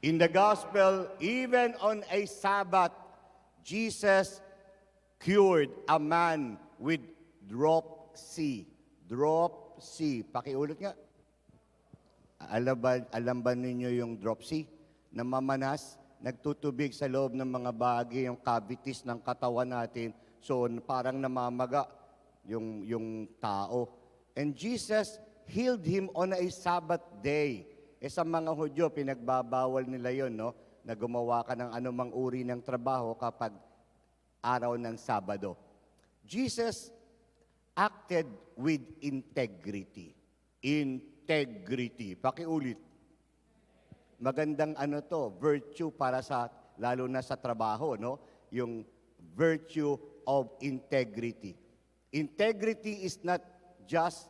In the gospel, even on a Sabbath, Jesus cured a man with dropsy. Dropsy. Pakiulit nga. Alam ba ninyo yung dropsy? Namamanas, nagtutubig sa loob ng mga bagay, yung cavities ng katawan natin. So, parang namamaga yung tao. And Jesus healed him on a Sabbath day. Sa mga Hudyo, pinagbabawal nila yon, no? Na gumawa ka ng anumang uri ng trabaho kapag araw ng Sabado. Jesus acted with integrity. Integrity. Pakiulit. Magandang virtue para sa, lalo na sa trabaho, no? Yung virtue of integrity. Integrity is not just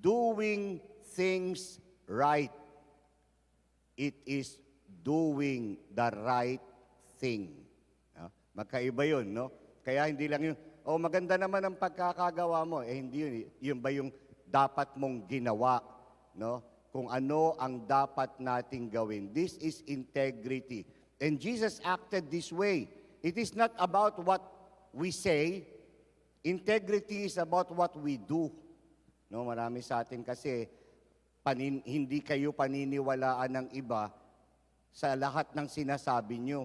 doing things right. It is doing the right thing. Magkaiba yun, no? Kaya hindi lang yun, maganda naman ang pagkakagawa mo. Hindi yun. Yun ba yung dapat mong ginawa, no? Kung ano ang dapat nating gawin. This is integrity. And Jesus acted this way. It is not about what we say. Integrity is about what we do. No, marami sa atin kasi hindi kayo paniniwalaan ng iba sa lahat ng sinasabi nyo.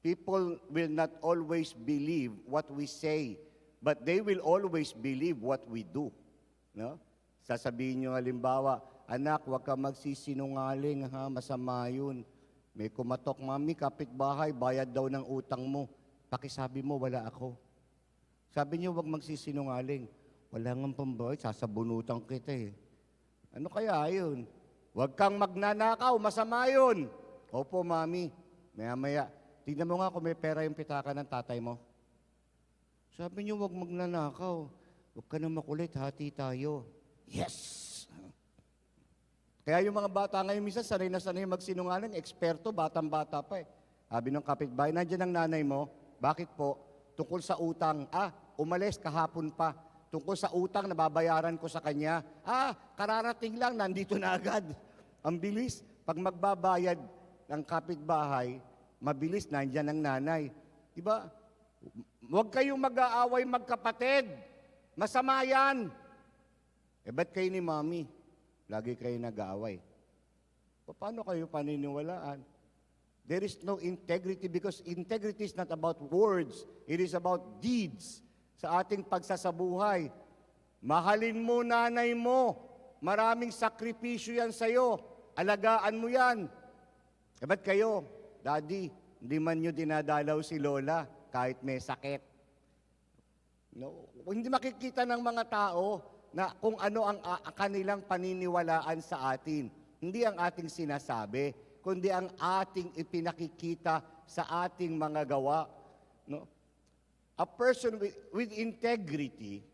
People will not always believe what we say, but they will always believe what we do. No? Sasabihin nyo halimbawa, anak, huwag ka magsisinungaling, ha? Masama yun. May kumatok, mami, kapitbahay, bayad daw ng utang mo. Pakisabi mo, wala ako. Sabi niyo, huwag magsisinungaling. Wala nga pambayad, sasabunutan kita eh. Ano kaya yun? Huwag kang magnanakaw, masama yun. Opo, mami. Maya-maya. Tignan mo nga kung may pera yung pitaka ng tatay mo. Sabi niyo, huwag magnanakaw. Huwag ka na makulit, hati tayo. Yes! Kaya yung mga bata ngayon, minsan sanay na sanay magsinungaling, eksperto, batang-bata pa eh. Sabi ng kapitbahay, nandiyan ang nanay mo. Bakit po? Tungkol sa utang. Umalis kahapon pa. Tungkol sa utang, nababayaran ko sa kanya. Kararating lang, nandito na agad. Ang bilis. Pag magbabayad ng kapitbahay, mabilis, nandyan ang nanay. Diba? Huwag kayong mag-aaway magkapatid. Masama yan. Ba't kayo ni mami? Lagi kayo nag-aaway. Paano kayo paniniwalaan? There is no integrity because integrity is not about words. It is about deeds. Sa ating pagsasabuhay, mahalin mo nanay mo. Maraming sakripisyo yan sa'yo. Alagaan mo yan. Ba't kayo, Daddy, hindi man nyo dinadalaw si Lola kahit may sakit? No? Hindi makikita ng mga tao na kung ano ang kanilang paniniwalaan sa atin. Hindi ang ating sinasabi, kundi ang ating ipinakikita sa ating mga gawa. No? A person with integrity,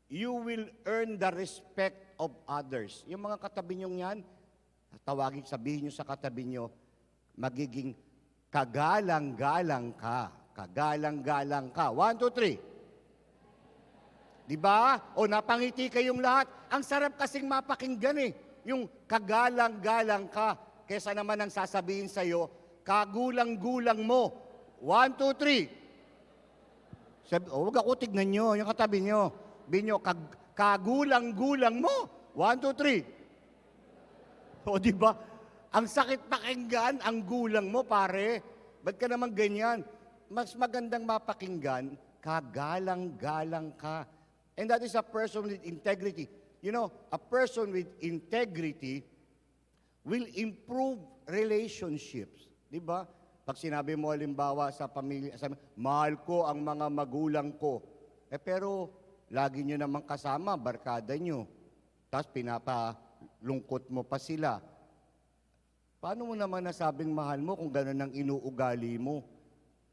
you will earn the respect of others. Yung mga katabi nyo yan, sabihin nyo sa katabi nyo, magiging kagalang-galang ka. Kagalang-galang ka. 1, 2, 3. Diba? Napangiti kayong lahat. Ang sarap kasing mapakinggan eh. Yung kagalang-galang ka. Kesa naman ang sasabihin sa'yo, kagulang-gulang mo. 1, 2, 3. Huwag ako tignan nyo, yung katabi nyo. Sabihin nyo, kagulang-gulang mo. 1, 2, 3. Diba? Ang sakit pakinggan, ang gulang mo, pare. Ba't ka naman ganyan? Mas magandang mapakinggan, kagalang-galang ka. And that is a person with integrity. You know, a person with integrity will improve relationships. Diba? Pag sinabi mo, halimbawa, sa pamilya, mahal ko ang mga magulang ko. Pero, lagi nyo naman kasama, barkada nyo. Tapos, pinapalungkot mo pa sila. Paano mo naman nasabing mahal mo kung gano'n ang inuugali mo?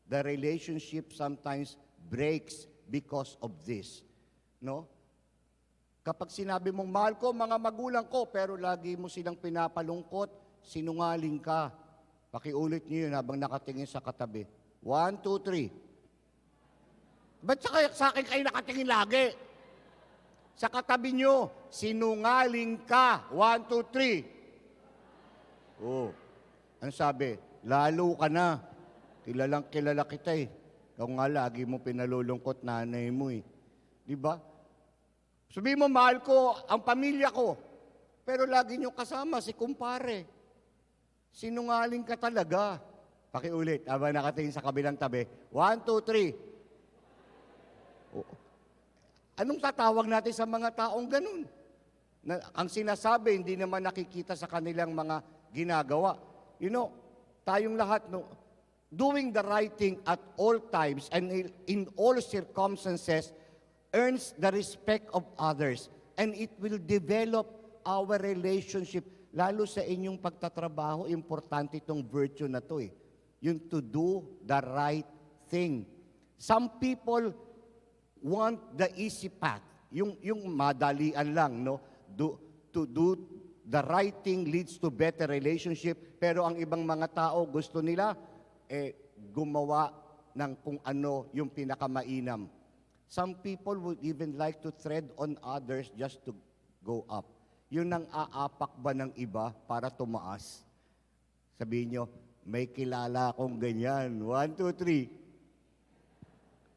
The relationship sometimes breaks because of this. No? Kapag sinabi mong, mahal ko mga magulang ko, pero lagi mo silang pinapalungkot, sinungaling ka. Pakiulit niyo yun habang nakatingin sa katabi. 1, 2, 3. Ba't sa akin kayo nakatingin lagi? Sa katabi nyo, sinungaling ka. 1, 2, 3. Ano sabi? Lalo ka na. Kilalang kilala kita eh. Ikaw nga lagi mo pinalulungkot nanay mo eh. Di ba? Sabihin mo, mahal ko ang pamilya ko. Pero lagi nyo kasama si kumpare. Sinungaling ka talaga. Pakiulit, habang nakatingin sa kabilang tabi. 1, 2, 3. Anong tatawag natin sa mga taong ganun? Na, ang sinasabi, hindi naman nakikita sa kanilang mga ginagawa. You know, tayong lahat, no, doing the right thing at all times and in all circumstances earns the respect of others. And it will develop our relationship. Lalo sa inyong pagtatrabaho, importante itong virtue na to eh. Yung to do the right thing. Some people want the easy path. Yung madalian lang, no? To do the right thing leads to better relationship. Pero ang ibang mga tao, gusto nila, gumawa ng kung ano yung pinakamainam. Some people would even like to tread on others just to go up. Yun ang aapak ba ng iba para tumaas? Sabihin nyo, may kilala akong ganyan. 1, 2, 3.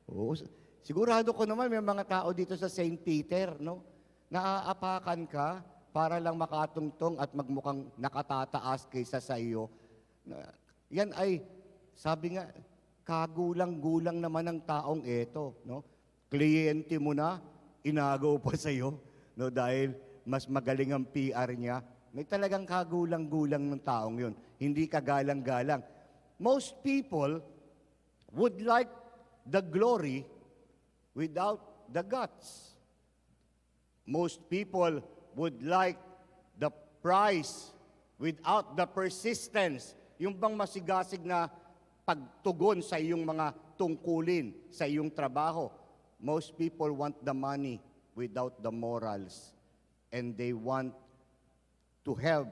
Oo, sigurado ko naman may mga tao dito sa St. Peter, no? Naaapakan ka para lang makatungtong at magmukhang nakatataas kaysa sa iyo. Yan ay, sabi nga, kagulang-gulang naman ng taong ito, no? Kliyente mo na, inagaw pa sa iyo, no? Dahil mas magaling ang PR niya. May talagang kagulang-gulang ng taong yun. Hindi kagalang-galang. Most people would like the glory without the guts. Most people would like the prize without the persistence. Yung bang masigasig na pagtugon sa iyong mga tungkulin, sa iyong trabaho. Most people want the money without the morals. And they want to have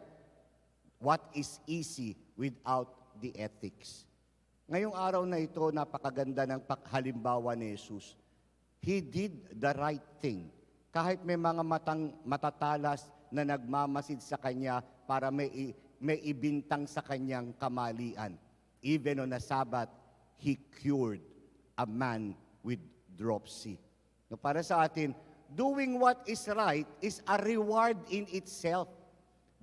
what is easy without the ethics. Ngayong araw na ito, napakaganda ng halimbawa ni Jesus. He did the right thing. Kahit may mga matatalas na nagmamasid sa kanya para may ibintang sa kanyang kamalian. Even on a Sabbath, he cured a man with dropsy. No, para sa atin, doing what is right is a reward in itself.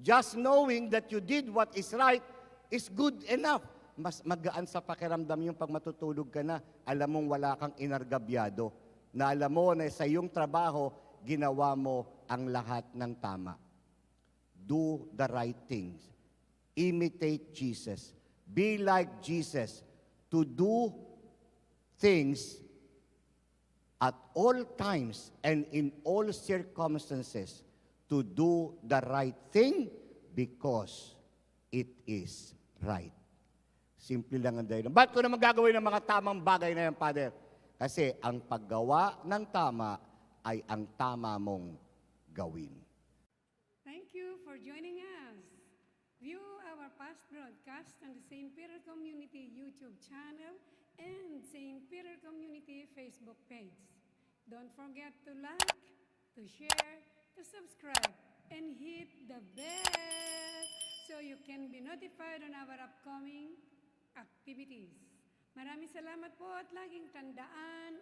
Just knowing that you did what is right is good enough. Mas magaan sa pakiramdam yung pag matutulog ka na, alam mong wala kang inargabyado, na alam mo na sa iyong trabaho, ginawa mo ang lahat ng tama. Do the right things. Imitate Jesus. Be like Jesus. To do things at all times and in all circumstances. To do the right thing because it is right. Simple lang ang dahilan. Ba't ko naman gagawin ng mga tamang bagay na yan, Father? Kasi ang paggawa ng tama ay ang tama mong gawin. Thank you for joining us. View our past broadcast on the St. Peter Community YouTube channel and St. Peter Community Facebook page. Don't forget to like, to share, to subscribe, and hit the bell so you can be notified on our upcoming activities. Maraming salamat po at laging tandaan